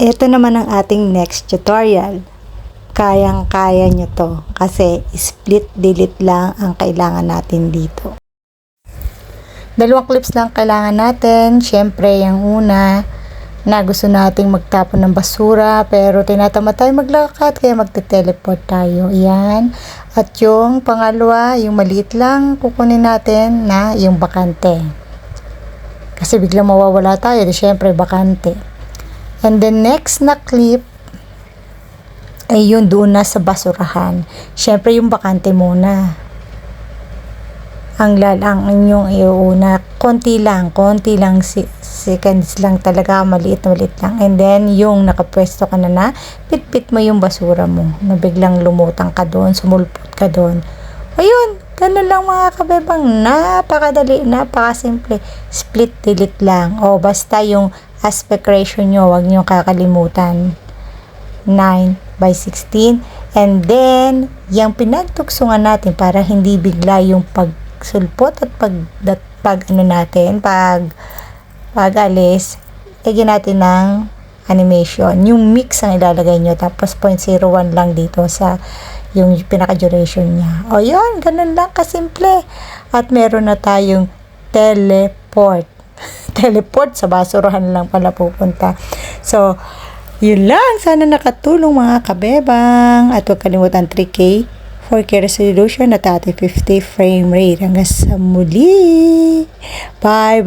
Ito naman ang ating next tutorial. Kayang-kaya nyo to kasi split delete lang ang kailangan natin dito. Dalawang clips lang kailangan natin. Syempre, yung una na gusto nating magtapon ng basura pero tinatamad tayo maglakad kaya magte-teleport tayo. Yan. At yung pangalawa, yung maliit lang kukunin natin na yung bakante. Kasi biglang mawawala tayo. Di syempre, bakante. And the next na clip ay yun doon na sa basurahan. Syempre yung bakante muna. Ang lalang yung iuna. Konti lang seconds lang talaga. Maliit lang. And then yung nakapwesto ka na pitpit mo yung basura mo. Na biglang lumutang ka doon, sumulpot ka doon. Ayun, ganun lang mga kabebang. Napakadali, napakasimple. Split delete lang. O basta yung aspect ratio nyo, huwag nyo kakalimutan. 9:16. And then, yung pinagtuksungan natin para hindi bigla yung pagsulpot at pag alis, lagyan natin ng animation. Yung mix ang ilalagay nyo. Tapos 0.01 lang dito sa yung pinaka-duration niya. O yun, ganun lang kasimple. At meron na tayong teleport. Teleport sa basurahan lang pala pupunta. So, yun lang. Sana nakatulong mga kabebang. At huwag kalimutan 3K, 4K resolution at 50 frame rate. Hanggang sa muli. Bye.